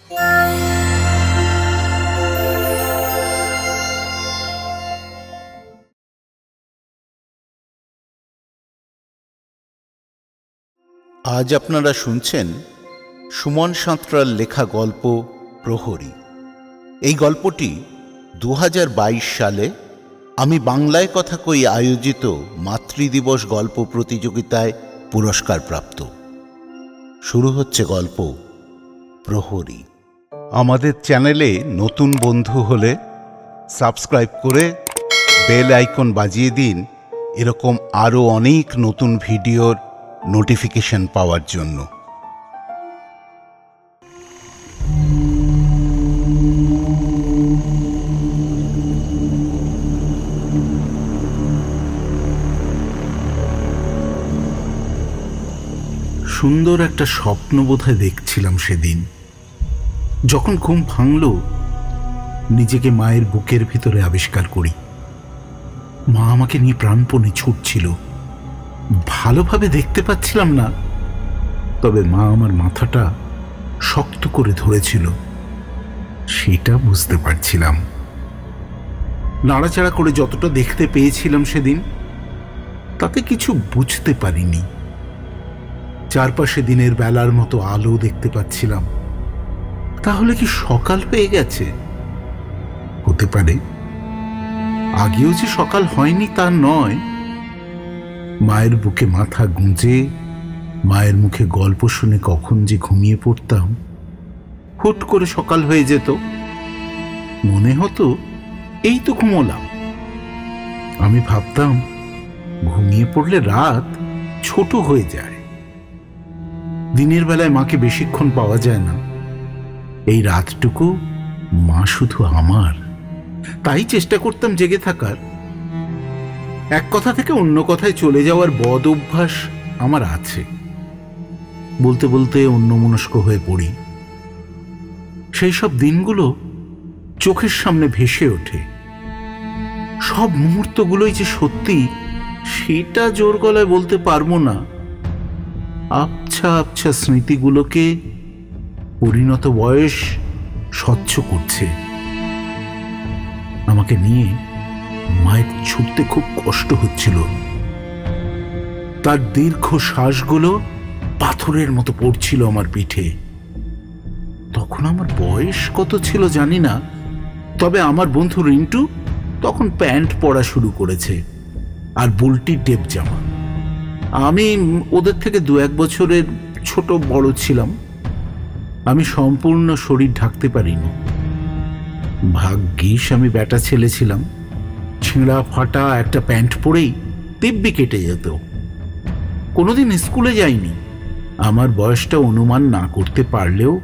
আজ আপনারা শুনছেন সুমন সাঁতরার লেখা গল্প প্রহরী। এই গল্পটি 2022 সালে আমি বাংলায় কথা কই আয়োজিত মাতৃদিবস গল্প প্রতিযোগিতায় পুরস্কারপ্রাপ্ত। শুরু হচ্ছে গল্প প্রহরী। আমাদের চ্যানেলে নতুন বন্ধু হলে সাবস্ক্রাইব করে বেল আইকন বাজিয়ে দিন, এরকম আরও অনেক নতুন ভিডিওর নোটিফিকেশন পাওয়ার জন্য। সুন্দর একটা স্বপ্ন বোধহয় দেখছিলাম সেদিন। যখন ঘুম ভাঙল, নিজেকে মায়ের বুকের ভিতরে আবিষ্কার করি। মা আমাকে নিয়ে প্রাণপণে ছুটছিল। ভালোভাবে দেখতে পাচ্ছিলাম না, তবে মা আমার মাথাটা শক্ত করে ধরেছিল, সেটা বুঝতে পারছিলাম। নাড়াচাড়া করে যতটা দেখতে পেয়েছিলাম সেদিন, তাতে কিছু বুঝতে পারিনি। চারপাশে দিনের বেলার মতো আলো দেখতে পাচ্ছিলাম। তাহলে কি সকাল হয়ে গেছে? হতে পারে। আগেও যে সকাল হয়নি তা নয়। মায়ের বুকে মাথা গুঁজে মায়ের মুখে গল্প শুনে কখন যে ঘুমিয়ে পড়তাম, হুট করে সকাল হয়ে যেত। মনে হতো এই তো ঘুমোলাম। আমি ভাবতাম ঘুমিয়ে পড়লে রাত ছোট হয়ে যায়। দিনের বেলায় মাকে বেশিক্ষণ পাওয়া যায় না। এই রাতটুকু মা শুধু আমার। তাই চেষ্টা করতাম জেগে থাকার। এক কথা থেকে অন্য কথায় চলে যাওয়ার বদ অভ্যাস আমার আছে। বলতে বলতে অন্যমনস্ক হয়ে পড়ি। সেই সব দিনগুলো চোখের সামনে ভেসে ওঠে। সব মুহূর্তগুলোই যে সত্যি, সেটা জোর গলায় বলতে পারবো না। আবছা আবছা স্মৃতিগুলোকে পরিণত বয়স স্বচ্ছ করছে। আমাকে নিয়ে মায়ের ছুটতে খুব কষ্ট হচ্ছিল। তার দীর্ঘ শ্বাসগুলো পাথরের মতো পড়ছিল আমার পিঠে। তখন আমার বয়স কত ছিল জানি না, তবে আমার বন্ধু রিন্টু তখন প্যান্ট পরা শুরু করেছে আর বুলটি টেপ জামা। আমি ওদের থেকে 2-1 বছরের ছোট বড় ছিলাম। আমি সম্পূর্ণ শরীর ঢাকতে পারিনি। ভাগ্যিস আমি ব্যাটা ছেলে ছিলাম। ছিঁড়া ফাটা একটা প্যান্ট পরেই দিব্যি কেটে যেত। কোনোদিন স্কুলে যাইনি। আমার বয়সটা অনুমান না করতে পারলেও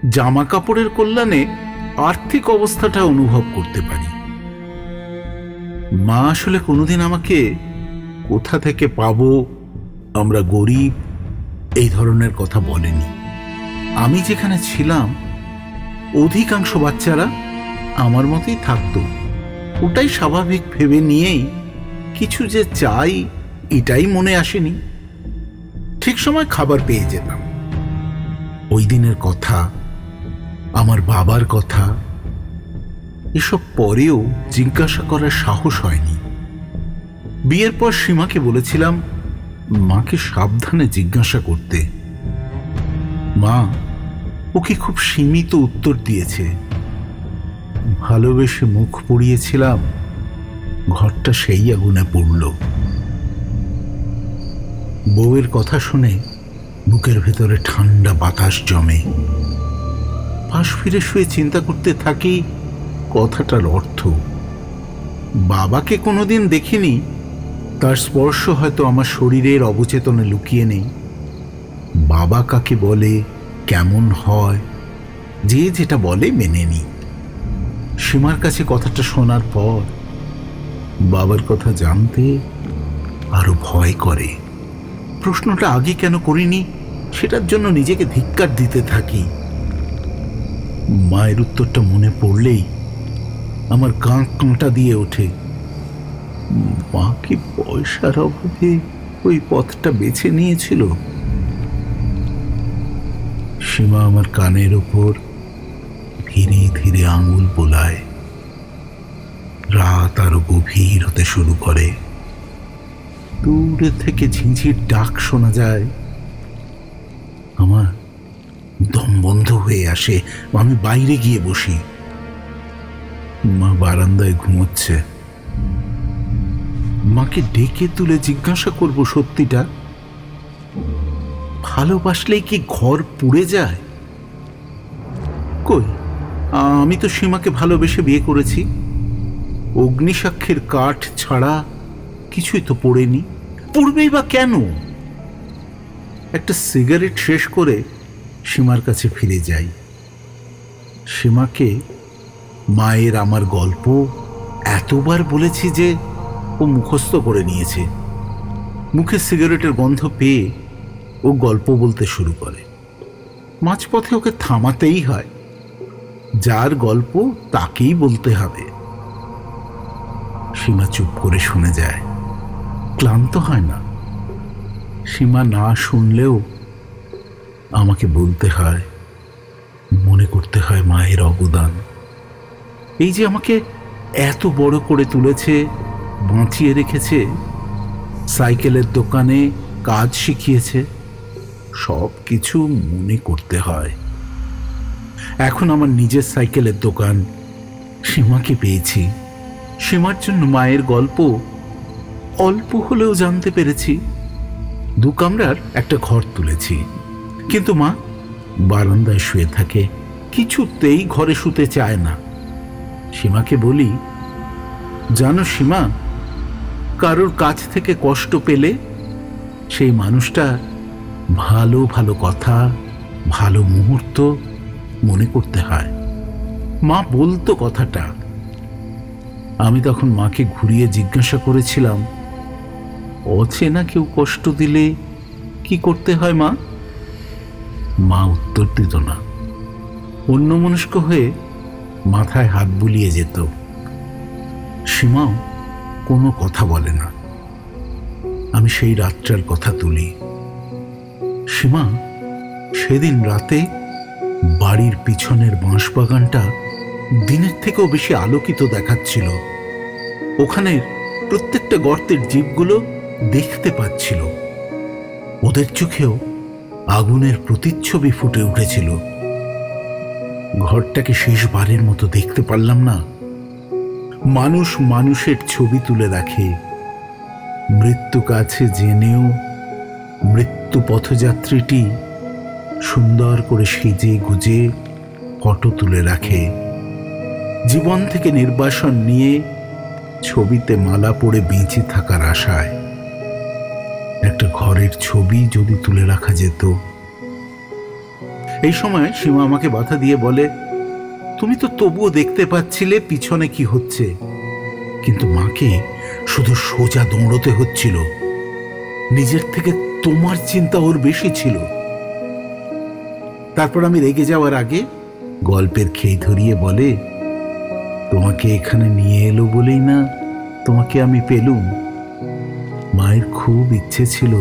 জামা কাপড়ের কল্যাণে আর্থিক অবস্থাটা অনুভব করতে পারি। মা আসলে কোনোদিন আমাকে কোথা থেকে পাবো, আমরা গরিব, এই ধরনের কথা বলেনি। আমি যেখানে ছিলাম অধিকাংশ বাচ্চারা আমার মতোই থাকতো। ওটাই স্বাভাবিক ভেবে নিয়েই কিছু যে চাই এটাই মনে আসেনি। ঠিক সময় খাবার পেয়ে যেতাম। ওই দিনের কথা, আমার বাবার কথা, এসব পরেও জিজ্ঞাসা করার সাহস হয়নি। বিয়ের পর সীমাকে বলেছিলাম মাকে সাবধানে জিজ্ঞাসা করতে। মা ওকে খুব সীমিত উত্তর দিয়েছে। ভালোবেসে মুখ পুড়িয়েছিলাম, ঘরটা সেই আগুনে পুড়ল। বউয়ের কথা শুনে বুকের ভেতরে ঠান্ডা বাতাস জমে। পাশ ফিরে শুয়ে চিন্তা করতে থাকি কথাটার অর্থ। বাবাকে কোনোদিন দেখিনি, তার স্পর্শ হয়তো আমার শরীরের অবচেতনে লুকিয়ে নেই। বাবা কাকে বলে, কেমন হয়, যে যেটা বলে মেনে নি। সীমার কাছে কথাটা শোনার পর বাবার কথা জানতে আরো ভয় করে। প্রশ্নটা আগে কেন করিনি সেটার জন্য নিজেকে ধিক্কার দিতে থাকি। মায়ের উত্তরটা মনে পড়লেই আমার গা কাঁটা দিয়ে ওঠে। মা কি পয়সার অভাবে ওই পথটা বেছে নিয়েছিল? সীমা আমার কানের ওপর ধীরে ধীরে আঙুল বোলায়। রাত আরো গভীর হতে শুরু করে। দূরে থেকে ঝিঁঝির ডাক শোনা যায়। আমার দম বন্ধ হয়ে আসে। আমি বাইরে গিয়ে বসি। মা বারান্দায় ঘুমোচ্ছে। মাকে ডেকে তুলে জিজ্ঞাসা করব সত্যিটা, ভালোবাসলেই কি ঘর পুড়ে যায়? কই, আমি তো সীমাকে ভালোবেসে বিয়ে করেছি। অগ্নিসাক্ষীর কাঠ ছাড়া কিছুই তো পড়েনি। পড়বেই বা কেন? একটা সিগারেট শেষ করে সীমার কাছে ফিরে যাই। সীমাকে মায়ের আমার গল্প এতবার বলেছি যে ও মুখস্থ করে নিয়েছে। মুখে সিগারেটের গন্ধ পেয়ে ও গল্প বলতে শুরু করে। মাঝপথে ওকে থামাতেই হয়। যার গল্প তাকেই বলতে হবে। সীমা চুপ করে শুনে যায়। ক্লান্ত হয় না। সীমা না শুনলেও আমাকে বলতে হয়, মনে করতে হয় মায়ের অবদান। এই যে আমাকে এত বড় করে তুলেছে, বাঁচিয়ে রেখেছে, সাইকেলের দোকানে কাজ শিখিয়েছে, সব কিছু মনে করতে হয়। এখন আমার নিজের সাইকেলের দোকান। সীমাকে পেয়েছি। সীমার জন্য মায়ের গল্প অল্প হলেও জানতে পেরেছি। 2 কামরার একটা ঘর তুলেছি, কিন্তু মা বারান্দায় শুয়ে থাকে। কিছুতেই ঘরে শুতে চায় না। সীমাকে বলি, জানো সীমা, কারোর কাছ থেকে কষ্ট পেলে সেই মানুষটা ভালো ভালো কথা, ভালো মুহূর্ত মনে করতে হয়। মা বলতো কথাটা। আমি তখন মাকে ঘুরিয়ে জিজ্ঞাসা করেছিলাম, অচেনা কেউ কষ্ট দিলে কি করতে হয় মা? মা উত্তর দিত না। অন্যমনস্ক হয়ে মাথায় হাত বুলিয়ে যেত। সীমাও কোনো কথা বলে না। আমি সেই রাতটার কথা তুলি। সীমা সেদিন রাতে বাড়ির পিছনের বাঁশবাগানটা দিনের থেকেও বেশি আলোকিত দেখাচ্ছিল। ওখানের প্রত্যেকটা গর্তের জীবগুলো দেখতে পাচ্ছিল। ওদের চোখেও আগুনের প্রতিচ্ছবি ফুটে উঠেছিল। ঘরটাকে শেষবারের মতো দেখতে পারলাম না। মানুষ মানুষের ছবি তুলে রাখে। মৃত্যু কাছে জেনেও মৃত্যু পথযাত্রীটি সুন্দর করে সেজে গুজে ফটো তুলে রাখে। জীবন থেকে নির্বাসন নিয়ে ছবিতে মালা পড়ে বেঁচে থাকার আশায়। একটা ঘরের ছবি যদি তুলে রাখা যেত। এই সময় সীমা আমাকে বাধা দিয়ে বলে, তুমি তো তবুও দেখতে পাচ্ছিলে পিছনে কি হচ্ছে। কিন্তু মাকে শুধু সোজা দৌড়তে হচ্ছিল। নিজের থেকে তোমার চিন্তা ওর বেশি ছিল। তারপর আমি রেগে যাওয়ার আগে গল্পের খেই ধরিয়ে বলে, তোমাকে এখানে নিয়ে এলো বলেই না তোমাকে আমি পেলুম। মায়ের খুব ইচ্ছে ছিল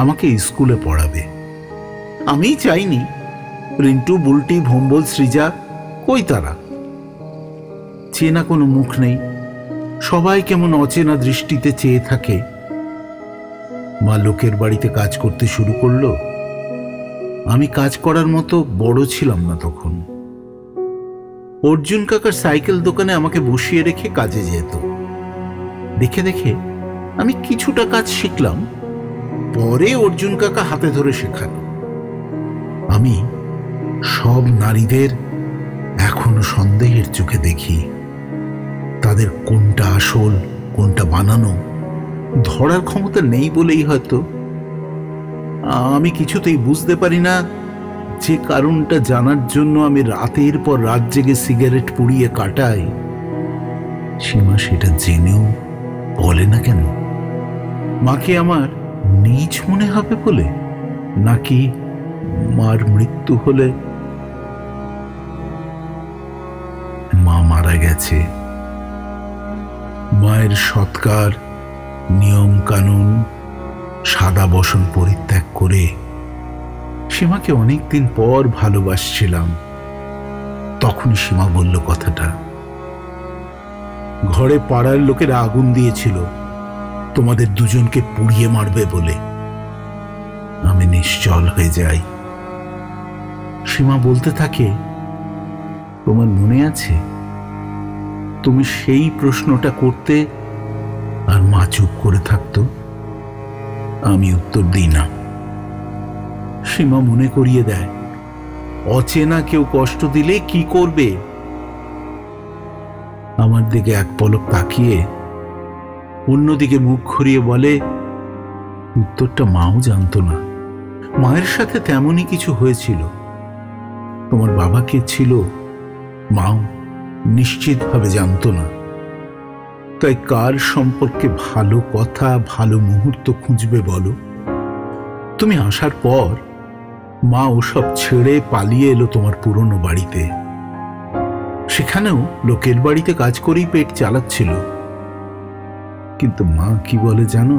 আমাকে স্কুলে পড়াবে। আমি চাইনি। রিন্টু, বুলটি, ভম্বল, সৃজা, কই তারা? চেনা কোনো মুখ নেই। সবাই কেমন অচেনা দৃষ্টিতে চেয়ে থাকে। মা লোকের বাড়িতে কাজ করতে শুরু করলো। আমি কাজ করার মতো বড় ছিলাম না তখন। অর্জুন কাকার সাইকেল দোকানে আমাকে বসিয়ে রেখে কাজে যেত। দেখে দেখে আমি কিছুটা কাজ শিখলাম। পরে অর্জুন কাকা হাতে ধরে শেখালো। আমি সব নারীদের এখনো সন্দেহের চোখে দেখি। তাদের কোনটা আসল, কোনটা বানানো ধরার ক্ষমতা নেই বলেই হয়তো আমি কিছুতেই বুঝতে পারি না যে কারণটা জানার জন্য আমি রাতের পর রাত জেগে সিগারেট পুড়িয়ে কাটাই। সীমা সেটা জেনেও বলে না কেন? মাকে আমার নীচ মনে হবে বলে, নাকি মার মৃত্যু হলে? মা মারা গেছে। মায়ের সৎকার, নিয়ম কানুন, সাদা বসন পরিত্যাগ করে সীমাকে অনেকদিন পর ভালোবাসছিলাম। তখনই সীমা বলল কথাটা। ঘরে পাড়ার লোকেরা আগুন দিয়েছিল তোমাদের দুজনকে পুড়িয়ে মারবে বলে। আমি নিশ্চল হয়ে যাই। সীমা বলতে থাকে, তোমার মনে আছে তুমি সেই প্রশ্নটা করতে আর মা চুপ করে থাকতো? আমি উত্তর দিই না। সীমা মনে করিয়ে দেয়, অচেনা কেউ কষ্ট দিলে কি করবে? আমার দিকে এক পলক তাকিয়ে অন্যদিকে মুখ ঘুরিয়ে বলে, উত্তরটা মাও জানতো না। মায়ের সাথে তেমনই কিছু হয়েছিল। তোমার বাবা কে ছিল মাও নিশ্চিতভাবে জানতো না। তাই কার সম্পর্কে ভালো কথা, ভালো মুহূর্ত খুঁজবে বলো? তুমি আসার পর মা ওসব ছেড়ে পালিয়ে এলো তোমার পুরনো বাড়িতে। সেখানেও লোকের বাড়িতে কাজ করেই পেট চালাচ্ছিল। কিন্তু মা কি বলে জানো?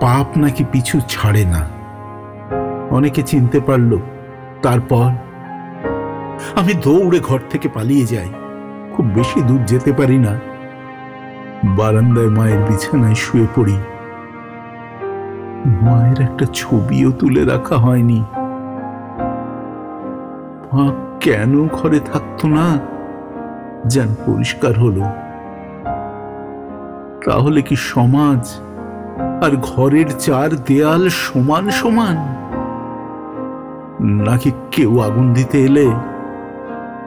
পাপ নাকি পিছু ছাড়ে না। অনেকে চিনতে পারল। তারপর আমি দৌড়ে ঘর থেকে পালিয়ে যাই। খুব বেশি দূর যেতে পারি না। বারান্দায় মায়ের বিছানায় শুয়ে পড়ি। মায়ের একটা ছবিও তুলে রাখা হয়নি। মা কেন ঘরে থাকতো না যেন পরিষ্কার হলো। তাহলে কি সমাজ আর ঘরের চার দেয়াল সমান সমান? নাকি কেউ আগুন দিতে এলে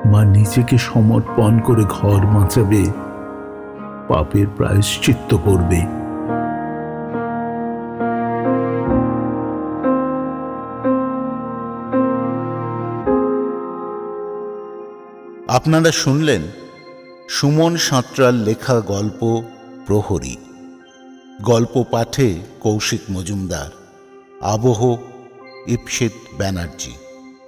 মা নিজেকে সমর্পণ করে ঘর বাঁচাবে, পাপের প্রায়শ্চিত্ত করবে? আপনারা শুনলেন সুমন সাঁতরার লেখা গল্প প্রহরী। গল্প পাঠে কৌশিক মজুমদার, আবহ ইপসিত ব্যানার্জি।